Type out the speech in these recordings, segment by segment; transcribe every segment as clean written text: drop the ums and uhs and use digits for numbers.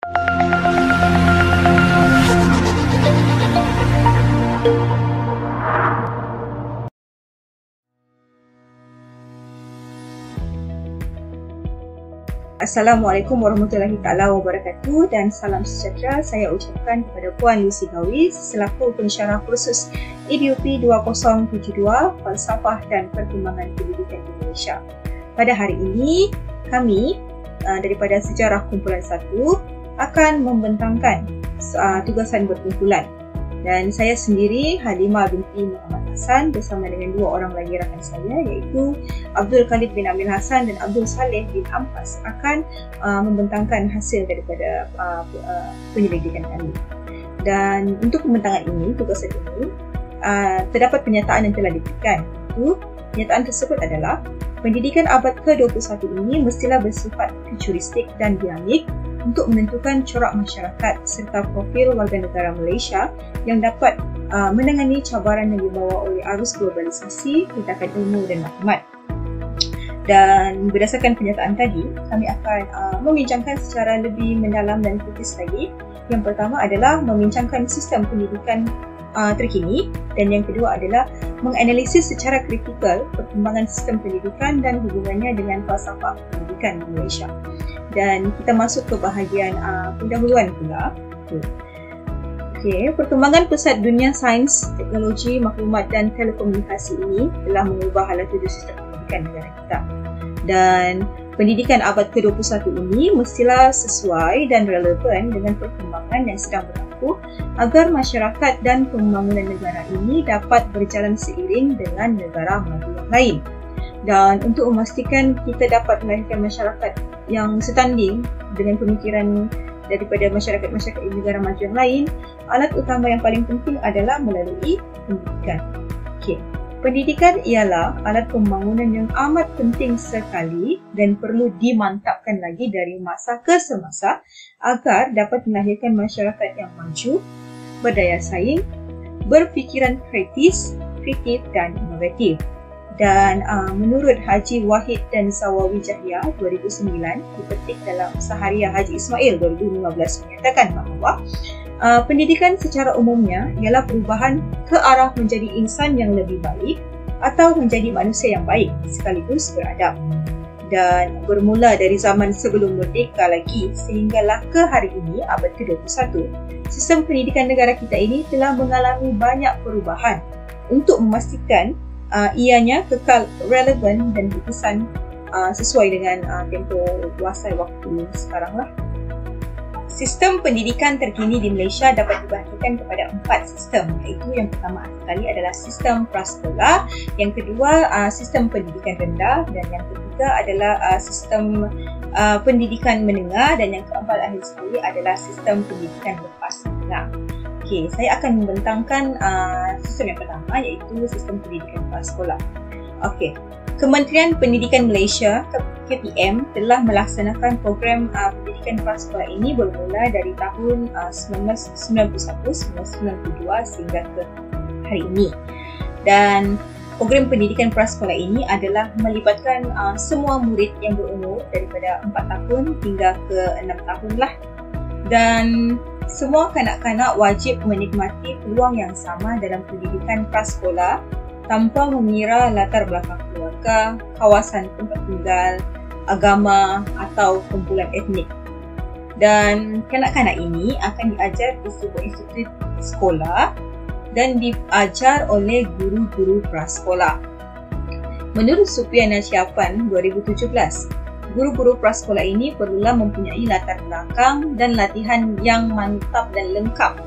Assalamualaikum warahmatullahi taala wabarakatuh dan salam sejahtera saya ucapkan kepada Puan Lucy Gawis selaku pensyarah kursus EDUP 2072 Falsafah dan Perkembangan Pendidikan di Malaysia. Pada hari ini kami daripada Sejarah Kumpulan 1 akan membentangkan tugasan berkumpulan dan saya sendiri Halimah binti Muhammad Hassan bersama dengan dua orang lagi rakan saya iaitu Abdul Khalid bin Amir Hassan dan Abdul Saleh bin Ampas akan membentangkan hasil daripada penyelidikan kami. Dan untuk pembentangan ini, tugasan ini, terdapat penyataan yang telah diberikan. Penyataan tersebut adalah pendidikan abad ke-21 ini mestilah bersifat futuristik dan dinamik untuk menentukan corak masyarakat serta profil warga negara Malaysia yang dapat menangani cabaran yang dibawa oleh arus globalisasi, tindakan ilmu dan maklumat. Dan berdasarkan pernyataan tadi, kami akan membincangkan secara lebih mendalam dan kritis lagi. Yang pertama adalah membincangkan sistem pendidikan terkini dan yang kedua adalah menganalisis secara kritikal perkembangan sistem pendidikan dan hubungannya dengan falsafah pendidikan di Malaysia. Dan kita masuk ke bahagian pendahuluan pula. Perkembangan pesat dunia sains, teknologi, maklumat dan telekomunikasi ini telah mengubah hala tuju sistem pendidikan negara kita. Dan pendidikan abad ke-21 ini mestilah sesuai dan relevan dengan perkembangan yang sedang berlaku agar masyarakat dan pembangunan negara ini dapat berjalan seiring dengan negara maju yang lain. Dan untuk memastikan kita dapat melahirkan masyarakat yang setanding dengan pemikiran daripada masyarakat-masyarakat di negara maju yang lain, alat utama yang paling penting adalah melalui pendidikan. Pendidikan ialah alat pembangunan yang amat penting sekali dan perlu dimantapkan lagi dari masa ke semasa agar dapat melahirkan masyarakat yang maju, berdaya saing, berfikiran kritis, kreatif dan inovatif. Dan menurut Haji Wahid dan Sawawi Jahya 2009 dipetik dalam Sahariah Haji Ismail 2015 menyatakan bahawa pendidikan secara umumnya ialah perubahan ke arah menjadi insan yang lebih baik atau menjadi manusia yang baik sekaligus beradab. Dan bermula dari zaman sebelum merdeka lagi sehinggalah ke hari ini abad ke-21, sistem pendidikan negara kita ini telah mengalami banyak perubahan untuk memastikan ianya kekal relevan dan berkesan sesuai dengan tempoh luasan waktu sekarang lah. Sistem pendidikan terkini di Malaysia dapat dibahagikan kepada 4 sistem, iaitu yang pertama sekali adalah sistem prasekolah, yang kedua sistem pendidikan rendah dan yang ketiga adalah sistem pendidikan menengah dan yang keempat akhir sekali adalah sistem pendidikan lepas menengah. Saya akan membentangkan sistem yang pertama iaitu sistem pendidikan prasekolah. Kementerian Pendidikan Malaysia KPM telah melaksanakan program pendidikan prasekolah ini bermula dari tahun 1991, 1992 sehingga ke hari ini. Dan program pendidikan prasekolah ini adalah melibatkan semua murid yang berumur daripada 4 tahun hingga ke 6 tahun lah. Dan semua kanak-kanak wajib menikmati peluang yang sama dalam pendidikan prasekolah tanpa mengira latar belakang keluarga, kawasan tempat tinggal, agama atau kumpulan etnik. Dan kanak-kanak ini akan diajar di sebuah institusi sekolah dan diajar oleh guru-guru prasekolah. Menurut Supriya Nasyapan 2017, guru-guru prasekolah ini perlulah mempunyai latar belakang dan latihan yang mantap dan lengkap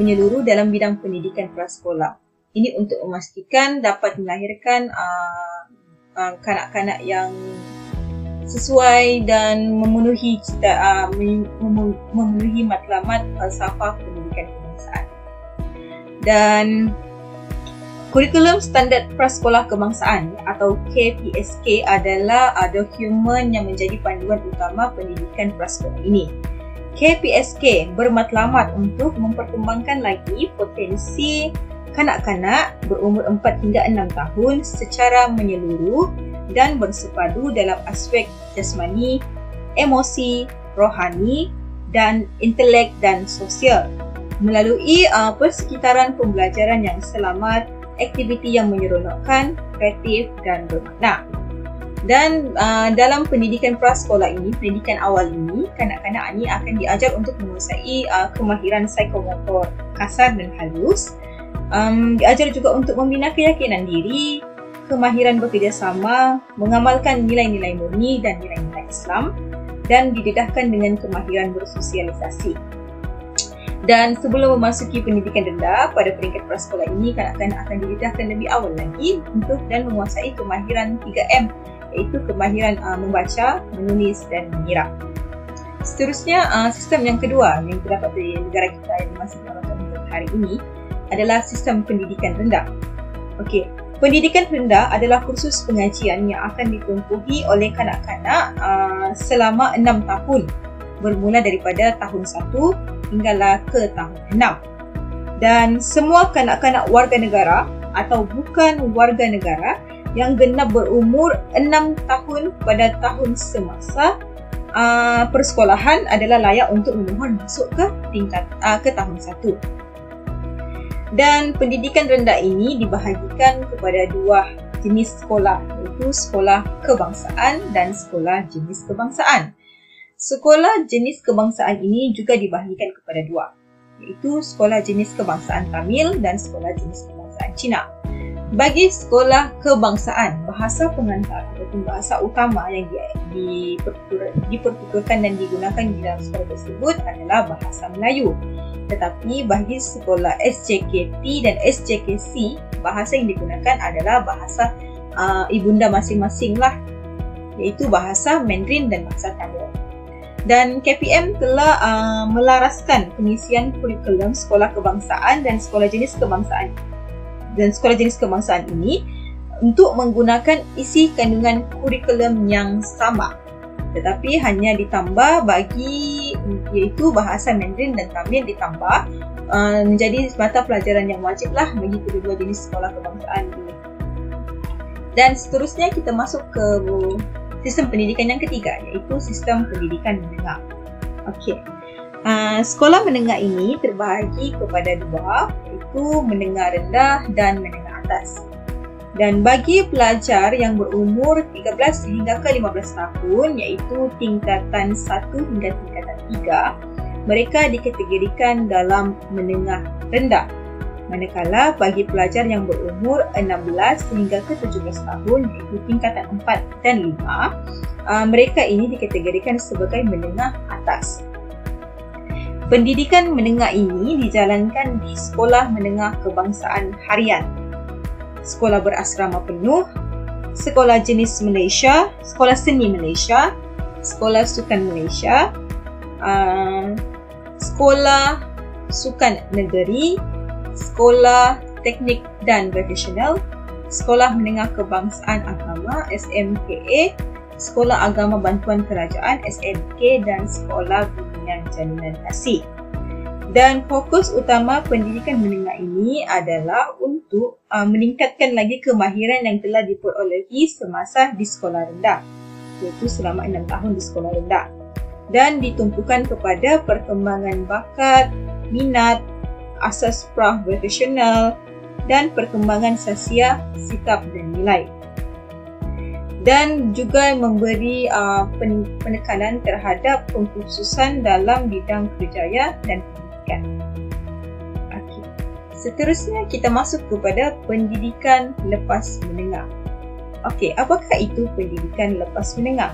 menyeluruh dalam bidang pendidikan prasekolah. Ini untuk memastikan dapat melahirkan kanak-kanak yang sesuai dan memenuhi matlamat falsafah pendidikan kebangsaan. Dan kurikulum standard prasekolah kebangsaan atau KPSK adalah dokumen yang menjadi panduan utama pendidikan prasekolah ini. KPSK bermatlamat untuk memperkembangkan lagi potensi kanak-kanak berumur 4 hingga 6 tahun secara menyeluruh dan bersepadu dalam aspek jasmani, emosi, rohani dan intelek dan sosial melalui persekitaran pembelajaran yang selamat, aktiviti yang menyeronokkan, kreatif dan bermakna. Dan dalam pendidikan prasekolah ini, pendidikan awal ini, kanak-kanak ini akan diajar untuk menguasai kemahiran psikomotor kasar dan halus. Diajar juga untuk membina keyakinan diri, kemahiran bekerjasama, mengamalkan nilai-nilai murni dan nilai-nilai Islam, dan didedahkan dengan kemahiran bersosialisasi. Dan sebelum memasuki pendidikan rendah, pada peringkat prasekolah ini, kanak-kanak akan didedahkan lebih awal lagi untuk dan menguasai kemahiran 3M, iaitu kemahiran membaca, menulis dan mengira. Seterusnya, sistem yang kedua yang terdapat di negara kita yang masih digunakan untuk hari ini adalah sistem pendidikan rendah. Okey, pendidikan rendah adalah kursus pengajian yang akan ditempuhi oleh kanak-kanak selama 6 tahun, bermula daripada tahun 1 hinggalah ke tahun 6. Dan semua kanak-kanak warga negara atau bukan warga negara yang genap berumur 6 tahun pada tahun semasa persekolahan adalah layak untuk memohon masuk ke tahun 1. Dan pendidikan rendah ini dibahagikan kepada 2 jenis sekolah, iaitu sekolah kebangsaan dan sekolah jenis kebangsaan. Sekolah jenis kebangsaan ini juga dibahagikan kepada 2, iaitu sekolah jenis kebangsaan Tamil dan sekolah jenis kebangsaan Cina. Bagi sekolah kebangsaan, bahasa pengantar ataupun bahasa utama yang dipertuturkan dan digunakan di dalam sekolah tersebut adalah bahasa Melayu. Tetapi bagi sekolah SJKT dan SJKC, bahasa yang digunakan adalah bahasa ibunda masing-masing lah, iaitu bahasa Mandarin dan bahasa Tamil. Dan KPM telah melaraskan pengisian kurikulum sekolah kebangsaan dan sekolah jenis kebangsaan ini untuk menggunakan isi kandungan kurikulum yang sama, tetapi hanya ditambah bagi iaitu bahasa Mandarin dan Tamil ditambah menjadi mata pelajaran yang wajib lah bagi kedua-dua jenis sekolah kebangsaan ini. Dan seterusnya kita masuk ke sistem pendidikan yang ketiga, iaitu sistem pendidikan menengah. Okey. Sekolah menengah ini terbahagi kepada 2, iaitu menengah rendah dan menengah atas. Dan bagi pelajar yang berumur 13 hingga ke 15 tahun, iaitu tingkatan 1 hingga tingkatan 3, mereka dikategorikan dalam menengah rendah. Manakala bagi pelajar yang berumur 16 hingga ke 17 tahun, iaitu tingkatan 4 dan 5, mereka ini dikategorikan sebagai menengah atas. Pendidikan menengah ini dijalankan di sekolah menengah kebangsaan harian, sekolah berasrama penuh, sekolah jenis Malaysia, sekolah seni Malaysia, sekolah sukan Malaysia, sekolah sukan negeri, sekolah teknik dan vocational, sekolah menengah kebangsaan agama SMKA, sekolah agama bantuan kerajaan SMK dan sekolah bimbingan jalinan kasih. Dan fokus utama pendidikan menengah ini adalah untuk meningkatkan lagi kemahiran yang telah diperolehi semasa di sekolah rendah, iaitu selama 6 tahun di sekolah rendah, dan ditumpukan kepada perkembangan bakat, minat, asas pra-vocational dan perkembangan sosial, sikap dan nilai. Dan juga memberi penekanan terhadap pengkhususan dalam bidang kerjaya dan pendidikan. Okay. Seterusnya kita masuk kepada pendidikan lepas menengah. Okey, apakah itu pendidikan lepas menengah?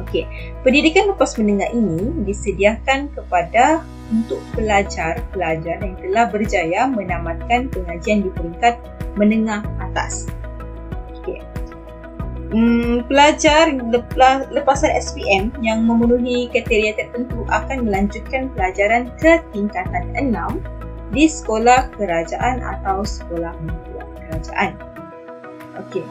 Okey, pendidikan lepas menengah ini disediakan kepada untuk pelajar-pelajar yang telah berjaya menamatkan pengajian di peringkat menengah atas. Okey. Pelajar lepasan SPM yang memenuhi kriteria tertentu akan melanjutkan pelajaran ke tingkatan 6 di sekolah kerajaan atau sekolah bantuan kerajaan. Okey.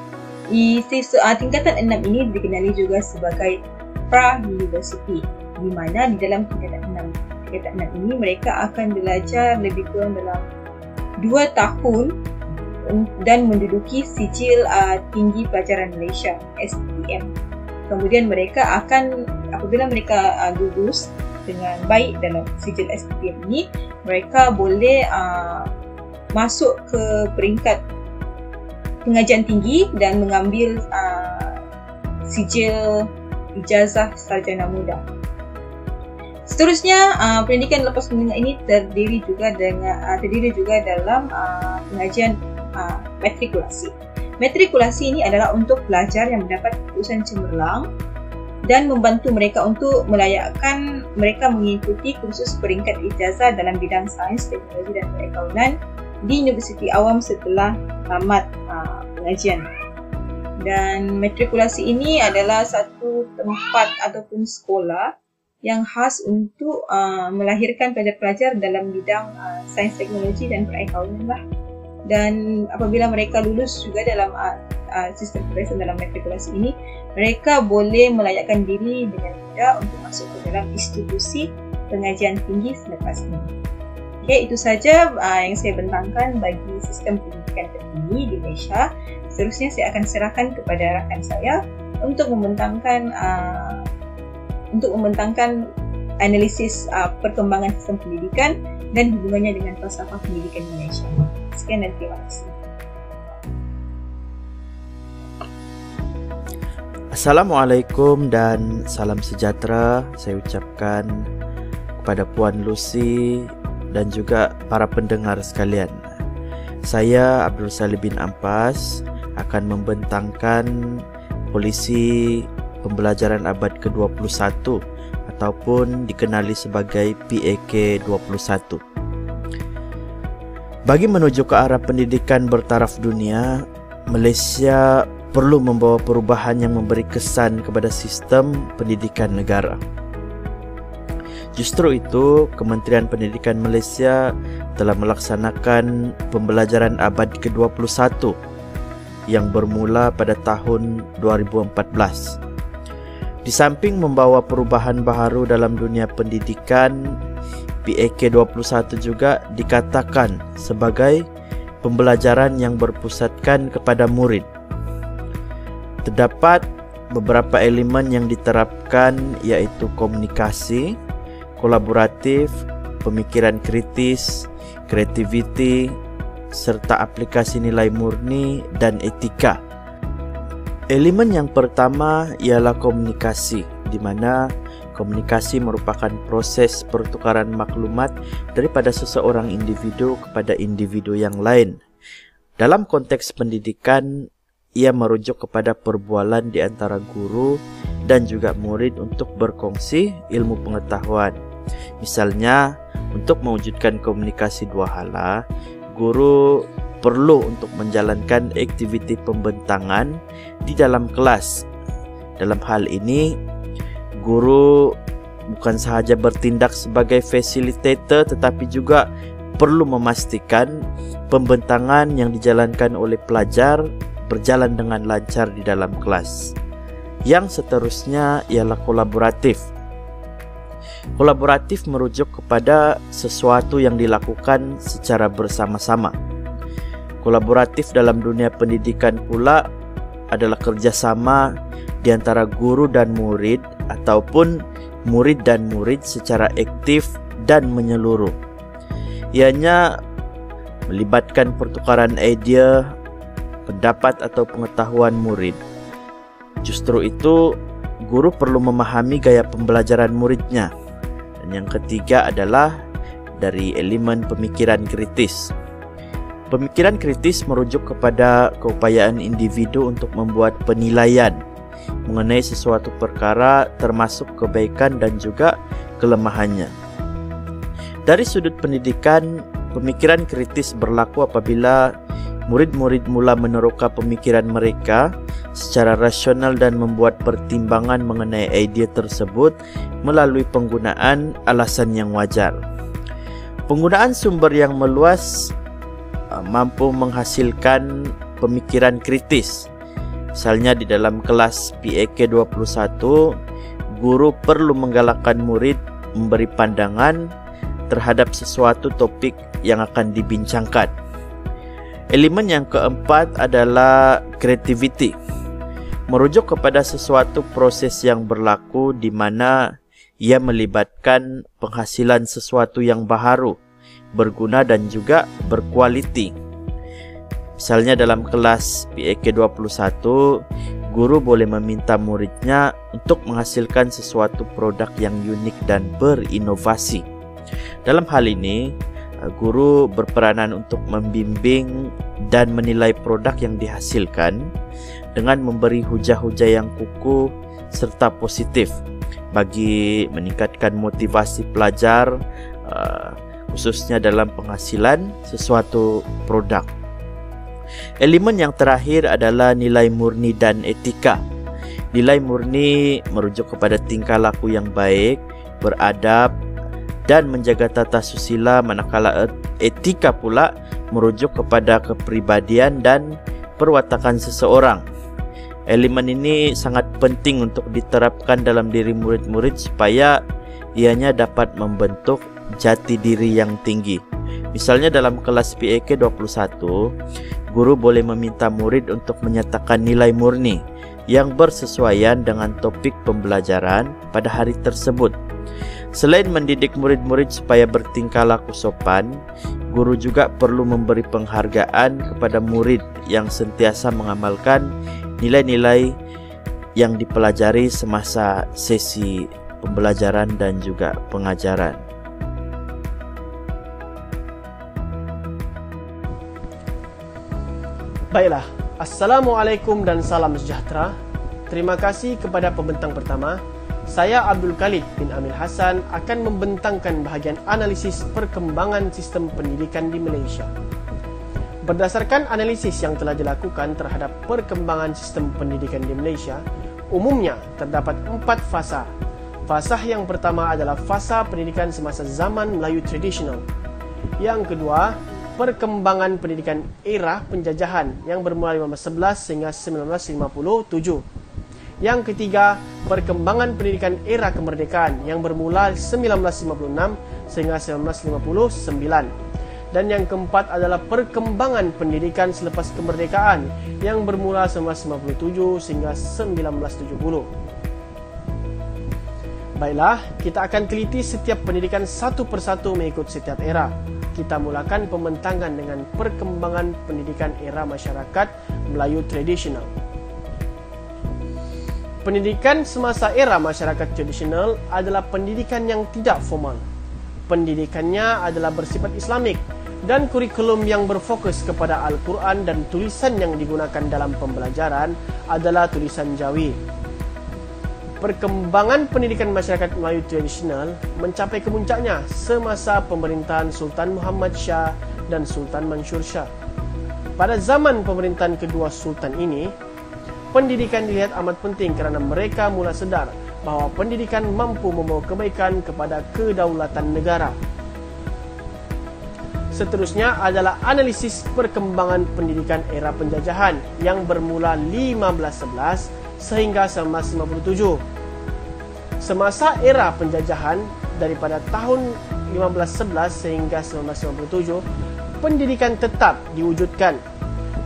Tingkatan 6 ini dikenali juga sebagai pra-university, di mana di dalam tingkatan 6 ini mereka akan belajar lebih kurang dalam 2 tahun dan menduduki sijil tinggi pelajaran Malaysia STM. Kemudian mereka akan, apabila mereka lulus, dengan baik dalam sijil SPM ini, mereka boleh masuk ke peringkat pengajian tinggi dan mengambil sijil ijazah sarjana muda. Seterusnya, pendidikan lepas menengah ini terdiri juga dalam pengajian matrikulasi. Matrikulasi ini adalah untuk pelajar yang mendapat kelulusan cemerlang dan membantu mereka untuk melayakkan mereka mengikuti kursus peringkat ijazah dalam bidang sains, teknologi dan perakaunan di Universiti Awam setelah tamat pengajian. Dan matrikulasi ini adalah satu tempat ataupun sekolah yang khas untuk melahirkan pelajar-pelajar dalam bidang sains, teknologi dan perakaunan lah. Dan apabila mereka lulus juga dalam sistem peperiksaan dalam matrikulasi ini, mereka boleh melayakkan diri dengan mudah untuk masuk ke dalam institusi pengajian tinggi selepas ini. Okey, itu saja yang saya bentangkan bagi sistem pendidikan tertinggi di Malaysia. Seterusnya saya akan serahkan kepada rakan saya untuk membentangkan analisis perkembangan sistem pendidikan dan hubungannya dengan falsafah pendidikan di Malaysia. Sekian dan terima kasih. Assalamualaikum dan salam sejahtera saya ucapkan kepada Puan Lucy dan juga para pendengar sekalian. Saya Abdul Salim bin Ampas akan membentangkan polisi pembelajaran abad ke-21 ataupun dikenali sebagai PAK 21. Bagi menuju ke arah pendidikan bertaraf dunia, Malaysia perlu membawa perubahan yang memberi kesan kepada sistem pendidikan negara. Justru itu, Kementerian Pendidikan Malaysia telah melaksanakan pembelajaran abad ke-21 yang bermula pada tahun 2014. Di samping membawa perubahan baharu dalam dunia pendidikan, PAK 21 juga dikatakan sebagai pembelajaran yang berpusatkan kepada murid. Terdapat beberapa elemen yang diterapkan iaitu komunikasi, kolaboratif, pemikiran kritis, kreativiti, serta aplikasi nilai murni dan etika. Elemen yang pertama ialah komunikasi, di mana komunikasi merupakan proses pertukaran maklumat daripada seseorang individu kepada individu yang lain. Dalam konteks pendidikan, ia merujuk kepada perbualan di antara guru dan juga murid untuk berkongsi ilmu pengetahuan. Misalnya, untuk mewujudkan komunikasi dua hala, guru perlu untuk menjalankan aktiviti pembentangan di dalam kelas. Dalam hal ini, guru bukan sahaja bertindak sebagai facilitator tetapi juga perlu memastikan pembentangan yang dijalankan oleh pelajar berjalan dengan lancar di dalam kelas. Yang seterusnya ialah kolaboratif. Kolaboratif merujuk kepada sesuatu yang dilakukan secara bersama-sama. Kolaboratif dalam dunia pendidikan pula adalah kerjasama di antara guru dan murid ataupun murid dan murid secara aktif dan menyeluruh. Ianya melibatkan pertukaran idea, pendapat atau pengetahuan murid. Justru itu, guru perlu memahami gaya pembelajaran muridnya. Dan yang ketiga adalah dari elemen pemikiran kritis. Pemikiran kritis merujuk kepada keupayaan individu untuk membuat penilaian mengenai sesuatu perkara termasuk kebaikan dan juga kelemahannya. Dari sudut pendidikan, pemikiran kritis berlaku apabila murid-murid mula meneroka pemikiran mereka secara rasional dan membuat pertimbangan mengenai idea tersebut melalui penggunaan alasan yang wajar. Penggunaan sumber yang meluas mampu menghasilkan pemikiran kritis. Misalnya di dalam kelas PAK 21, guru perlu menggalakkan murid memberi pandangan terhadap sesuatu topik yang akan dibincangkan. Elemen yang keempat adalah creativity. Merujuk kepada sesuatu proses yang berlaku di mana Ia melibatkan penghasilan sesuatu yang baharu, berguna dan juga berkualiti. Misalnya dalam kelas PAK 21, guru boleh meminta muridnya untuk menghasilkan sesuatu produk yang unik dan berinovasi. Dalam hal ini, guru berperanan untuk membimbing dan menilai produk yang dihasilkan dengan memberi hujah-hujah yang kukuh serta positif bagi meningkatkan motivasi pelajar, khususnya dalam penghasilan sesuatu produk. Elemen yang terakhir adalah nilai murni dan etika. Nilai murni merujuk kepada tingkah laku yang baik, beradab dan menjaga tata susila, manakala etika pula merujuk kepada kepribadian dan perwatakan seseorang. Elemen ini sangat penting untuk diterapkan dalam diri murid-murid supaya ianya dapat membentuk jati diri yang tinggi. Misalnya dalam kelas PAK 21, guru boleh meminta murid untuk menyatakan nilai murni yang bersesuaian dengan topik pembelajaran pada hari tersebut. Selain mendidik murid-murid supaya bertingkah laku sopan, guru juga perlu memberi penghargaan kepada murid yang sentiasa mengamalkan nilai-nilai yang dipelajari semasa sesi pembelajaran dan juga pengajaran. Baiklah, Assalamualaikum dan salam sejahtera. Terima kasih kepada pembentang pertama. Saya Abdul Khalid bin Amil Hassan akan membentangkan bahagian analisis perkembangan sistem pendidikan di Malaysia. Berdasarkan analisis yang telah dilakukan terhadap perkembangan sistem pendidikan di Malaysia, umumnya terdapat 4 fasa. Fasa yang pertama adalah fasa pendidikan semasa zaman Melayu tradisional. Yang kedua, perkembangan pendidikan era penjajahan yang bermula 1511 hingga 1957. Yang ketiga, perkembangan pendidikan era kemerdekaan yang bermula 1956 sehingga 1959. Dan yang keempat adalah perkembangan pendidikan selepas kemerdekaan yang bermula 1957 sehingga 1970. Baiklah, kita akan teliti setiap pendidikan satu persatu mengikut setiap era. Kita mulakan pembentangan dengan perkembangan pendidikan era masyarakat Melayu tradisional. Pendidikan semasa era masyarakat tradisional adalah pendidikan yang tidak formal. Pendidikannya adalah bersifat Islamik dan kurikulum yang berfokus kepada Al-Quran dan tulisan yang digunakan dalam pembelajaran adalah tulisan Jawi. Perkembangan pendidikan masyarakat Melayu tradisional mencapai kemuncaknya semasa pemerintahan Sultan Muhammad Shah dan Sultan Mansur Shah. Pada zaman pemerintahan kedua Sultan ini, pendidikan dilihat amat penting kerana mereka mula sedar bahawa pendidikan mampu membawa kebaikan kepada kedaulatan negara. Seterusnya adalah analisis perkembangan pendidikan era penjajahan yang bermula 1511 sehingga 1957. Semasa era penjajahan daripada tahun 1511 sehingga 1997, pendidikan tetap diwujudkan.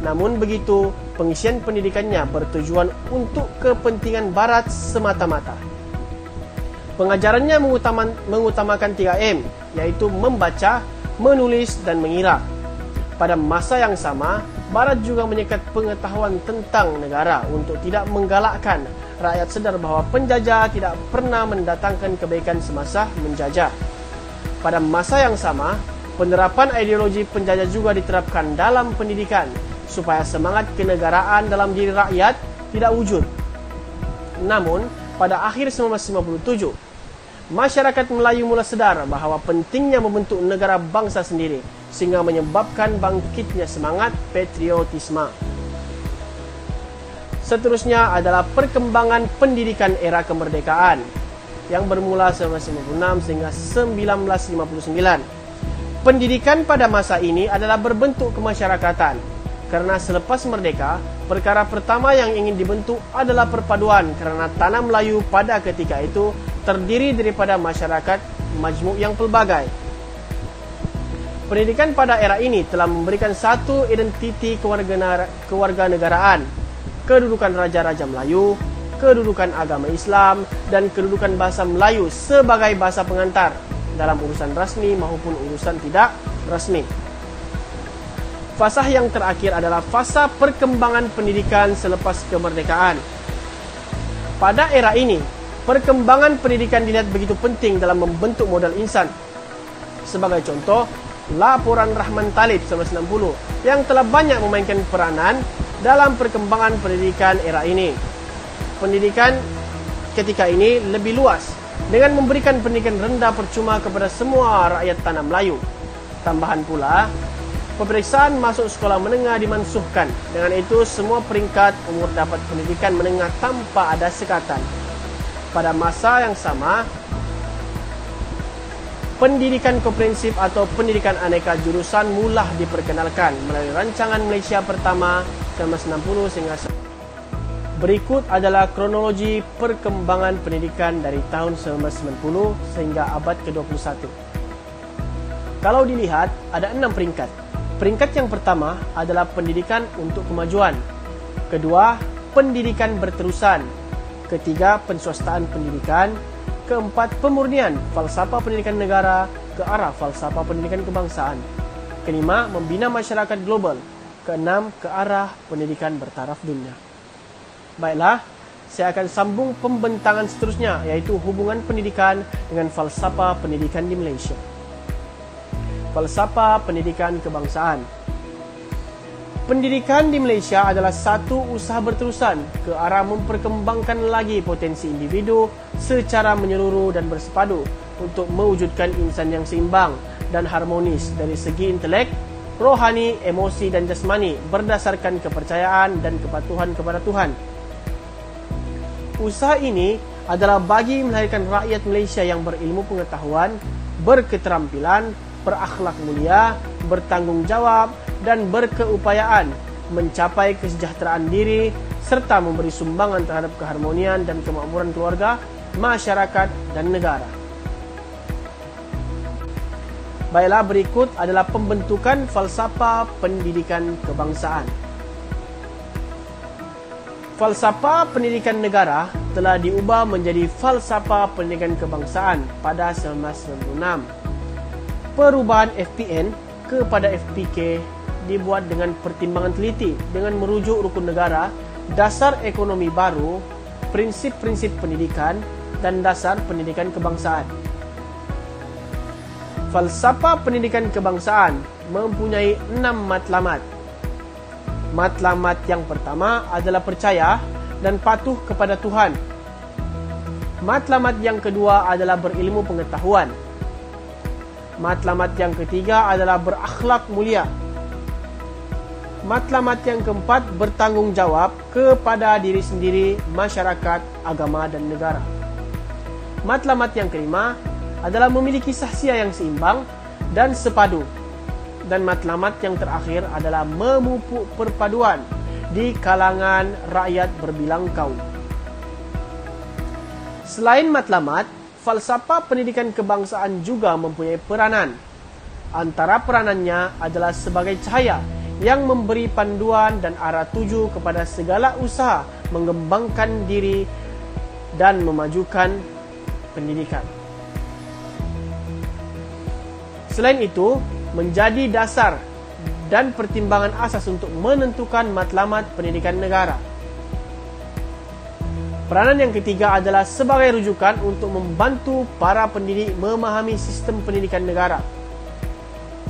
Namun begitu, pengisian pendidikannya bertujuan untuk kepentingan barat semata-mata. Pengajarannya mengutamakan 3M, iaitu membaca, menulis dan mengira. Pada masa yang sama, barat juga menyekat pengetahuan tentang negara untuk tidak menggalakkan rakyat sedar bahawa penjajah tidak pernah mendatangkan kebaikan semasa menjajah. Pada masa yang sama, penerapan ideologi penjajah juga diterapkan dalam pendidikan supaya semangat kenegaraan dalam diri rakyat tidak wujud. Namun, pada akhir 1957, masyarakat Melayu mula sedar bahawa pentingnya membentuk negara bangsa sendiri sehingga menyebabkan bangkitnya semangat patriotisme. Seterusnya adalah perkembangan pendidikan era kemerdekaan yang bermula 1956 sehingga 1959. Pendidikan pada masa ini adalah berbentuk kemasyarakatan kerana selepas merdeka, perkara pertama yang ingin dibentuk adalah perpaduan kerana tanah Melayu pada ketika itu terdiri daripada masyarakat majmuk yang pelbagai. Pendidikan pada era ini telah memberikan satu identiti kewarganegaraan, kedudukan Raja-Raja Melayu, kedudukan agama Islam dan kedudukan bahasa Melayu sebagai bahasa pengantar dalam urusan rasmi maupun urusan tidak rasmi. Fasa yang terakhir adalah fasa perkembangan pendidikan selepas kemerdekaan. Pada era ini, perkembangan pendidikan dilihat begitu penting dalam membentuk modal insan. Sebagai contoh, Laporan Rahman Talib 1960 yang telah banyak memainkan peranan dalam perkembangan pendidikan era ini. Pendidikan ketika ini lebih luas dengan memberikan pendidikan rendah percuma kepada semua rakyat tanah Melayu. Tambahan pula, peperiksaan masuk sekolah menengah dimansuhkan. Dengan itu, semua peringkat umur dapat pendidikan menengah tanpa ada sekatan. Pada masa yang sama, pendidikan komprehensif atau pendidikan aneka jurusan mula diperkenalkan melalui rancangan Malaysia Pertama 1960 sehingga berikut adalah kronologi perkembangan pendidikan dari tahun 1990 sehingga abad ke-21. Kalau dilihat, ada 6 peringkat. Peringkat yang pertama adalah pendidikan untuk kemajuan. Kedua, pendidikan berterusan. Ketiga, penswastaan pendidikan. Keempat, pemurnian falsafah pendidikan negara ke arah falsafah pendidikan kebangsaan. Kelima, membina masyarakat global. Keenam, ke arah pendidikan bertaraf dunia. Baiklah, saya akan sambung pembentangan seterusnya, iaitu hubungan pendidikan dengan falsafah pendidikan di Malaysia. Falsafah pendidikan kebangsaan. Pendidikan di Malaysia adalah satu usaha berterusan ke arah memperkembangkan lagi potensi individu secara menyeluruh dan bersepadu untuk mewujudkan insan yang seimbang dan harmonis dari segi intelek, rohani, emosi dan jasmani berdasarkan kepercayaan dan kepatuhan kepada Tuhan. Usaha ini adalah bagi melahirkan rakyat Malaysia yang berilmu pengetahuan, berketerampilan, berakhlak mulia, bertanggungjawab dan berkeupayaan mencapai kesejahteraan diri serta memberi sumbangan terhadap keharmonian dan kemakmuran keluarga, masyarakat dan negara. Baiklah, berikut adalah pembentukan falsafah pendidikan kebangsaan. Falsafah pendidikan negara telah diubah menjadi falsafah pendidikan kebangsaan pada 1996. Perubahan FPN kepada FPK dibuat dengan pertimbangan teliti dengan merujuk rukun negara, dasar ekonomi baru, prinsip-prinsip pendidikan dan dasar pendidikan kebangsaan. Falsafah pendidikan kebangsaan mempunyai 6 matlamat. Matlamat yang pertama adalah percaya dan patuh kepada Tuhan. Matlamat yang kedua adalah berilmu pengetahuan. Matlamat yang ketiga adalah berakhlak mulia. Matlamat yang keempat bertanggungjawab kepada diri sendiri, masyarakat, agama dan negara. Matlamat yang kelima adalah memiliki sahsia yang seimbang dan sepadu. Dan matlamat yang terakhir adalah memupuk perpaduan di kalangan rakyat berbilang kaum. Selain matlamat, falsafah pendidikan kebangsaan juga mempunyai peranan. Antara peranannya adalah sebagai cahaya yang memberi panduan dan arah tuju kepada segala usaha mengembangkan diri dan memajukan pendidikan. Selain itu, menjadi dasar dan pertimbangan asas untuk menentukan matlamat pendidikan negara. Peranan yang ketiga adalah sebagai rujukan untuk membantu para pendidik memahami sistem pendidikan negara.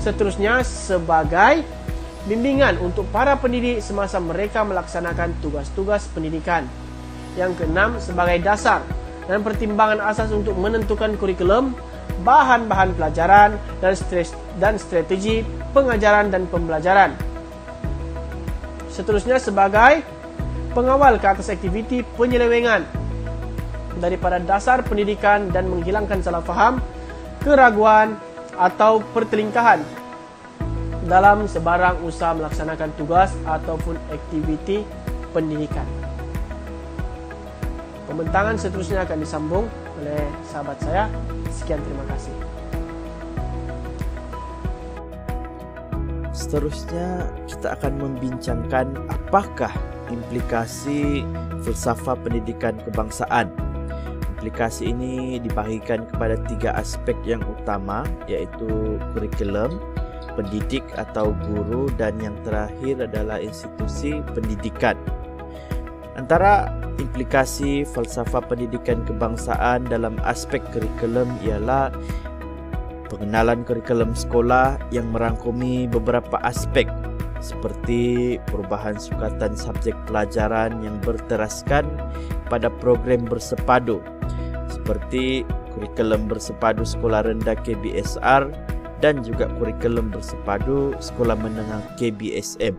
Seterusnya, sebagai bimbingan untuk para pendidik semasa mereka melaksanakan tugas-tugas pendidikan. Yang keenam, sebagai dasar dan pertimbangan asas untuk menentukan kurikulum, bahan-bahan pelajaran dan strategi pengajaran dan pembelajaran. Seterusnya, sebagai pengawal ke atas aktiviti penyelewengan daripada dasar pendidikan dan menghilangkan salah faham, keraguan atau pertelingkahan dalam sebarang usaha melaksanakan tugas ataupun aktiviti pendidikan. Pembentangan seterusnya akan disambung oleh sahabat saya. Sekian, terima kasih. Seterusnya kita akan membincangkan apakah implikasi falsafah pendidikan kebangsaan. Implikasi ini dibahagikan kepada 3 aspek yang utama, iaitu kurikulum, pendidik atau guru, dan yang terakhir adalah institusi pendidikan. Antara implikasi falsafah pendidikan kebangsaan dalam aspek kurikulum ialah pengenalan kurikulum sekolah yang merangkumi beberapa aspek seperti perubahan sukatan subjek pelajaran yang berteraskan pada program bersepadu seperti kurikulum bersepadu sekolah rendah KBSR dan juga kurikulum bersepadu sekolah menengah KBSM.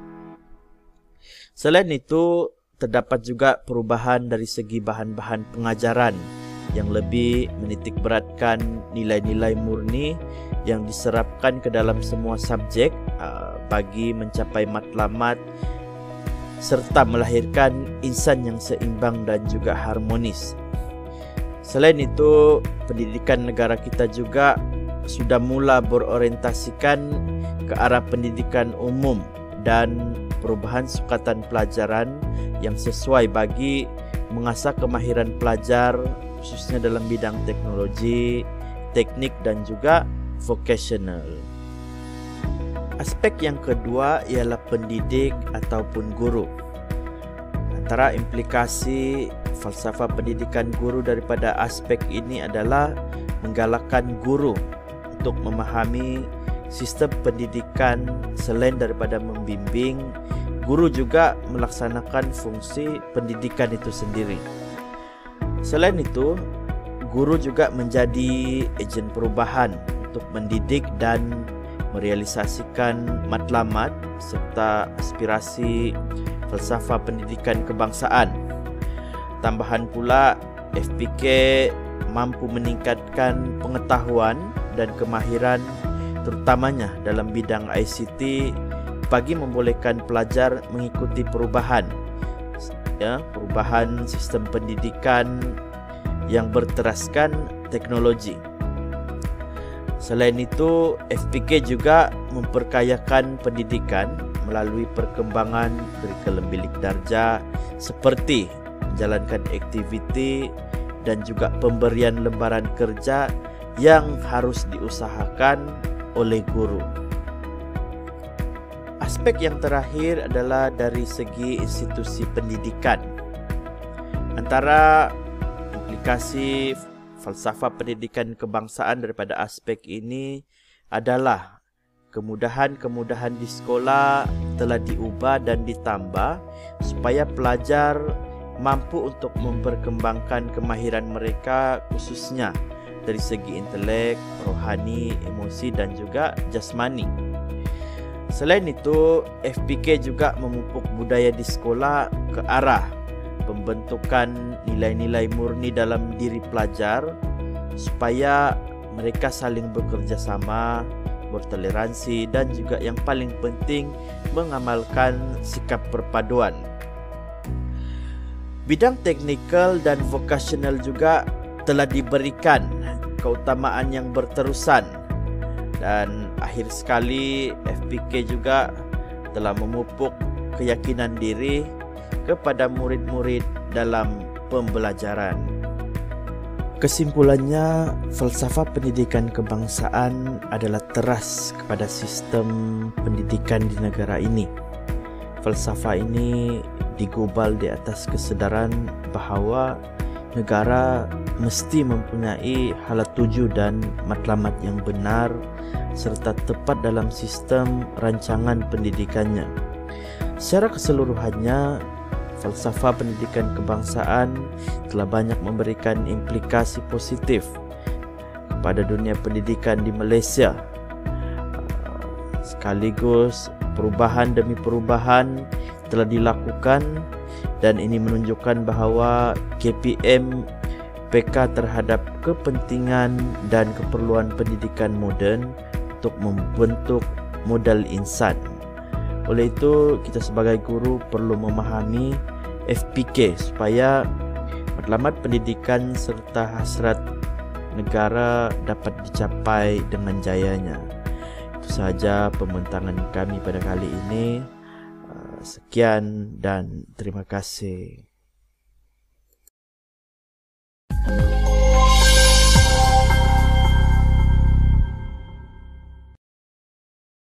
Selain itu, terdapat juga perubahan dari segi bahan-bahan pengajaran yang lebih menitik beratkan nilai-nilai murni yang diserapkan ke dalam semua subjek bagi mencapai matlamat serta melahirkan insan yang seimbang dan juga harmonis. Selain itu, pendidikan negara kita juga sudah mula berorientasikan ke arah pendidikan umum dan perubahan sukatan pelajaran yang sesuai bagi mengasah kemahiran pelajar khususnya dalam bidang teknologi, teknik dan juga vocational. Aspek yang kedua ialah pendidik ataupun guru. Antara implikasi falsafah pendidikan guru daripada aspek ini adalah menggalakkan guru untuk memahami sistem pendidikan. Selain daripada membimbing, guru juga melaksanakan fungsi pendidikan itu sendiri. Selain itu, guru juga menjadi ejen perubahan untuk mendidik dan merealisasikan matlamat serta aspirasi falsafah pendidikan kebangsaan. Tambahan pula, FPK mampu meningkatkan pengetahuan dan kemahiran terutamanya dalam bidang ICT bagi membolehkan pelajar mengikuti perubahan sistem pendidikan yang berteraskan teknologi. Selain itu, FPK juga memperkayakan pendidikan melalui perkembangan kurikulum bilik darjah seperti menjalankan aktiviti dan juga pemberian lembaran kerja yang harus diusahakan oleh guru. Aspek yang terakhir adalah dari segi institusi pendidikan. Antara implikasi falsafah pendidikan kebangsaan daripada aspek ini adalah kemudahan-kemudahan di sekolah telah diubah dan ditambah supaya pelajar mampu untuk memperkembangkan kemahiran mereka khususnya dari segi intelek, rohani, emosi dan juga jasmani. Selain itu, FPK juga memupuk budaya di sekolah ke arah pembentukan nilai-nilai murni dalam diri pelajar supaya mereka saling bekerja sama, bertoleransi dan juga yang paling penting mengamalkan sikap perpaduan. Bidang teknikal dan vocational juga telah diberikan keutamaan yang berterusan dan akhir sekali FPK juga telah memupuk keyakinan diri kepada murid-murid dalam pembelajaran. Kesimpulannya, falsafah pendidikan kebangsaan adalah teras kepada sistem pendidikan di negara ini. Falsafah ini digubal di atas kesedaran bahawa negara mesti mempunyai hala tuju dan matlamat yang benar serta tepat dalam sistem rancangan pendidikannya. Secara keseluruhannya, falsafah pendidikan kebangsaan telah banyak memberikan implikasi positif kepada dunia pendidikan di Malaysia. Sekaligus perubahan demi perubahan telah dilakukan dan ini menunjukkan bahawa KPM PK terhadap kepentingan dan keperluan pendidikan moden untuk membentuk modal insan. Oleh itu, kita sebagai guru perlu memahami FPK supaya matlamat pendidikan serta hasrat negara dapat dicapai dengan jayanya. Itu sahaja pembincangan kami pada kali ini. Sekian dan terima kasih.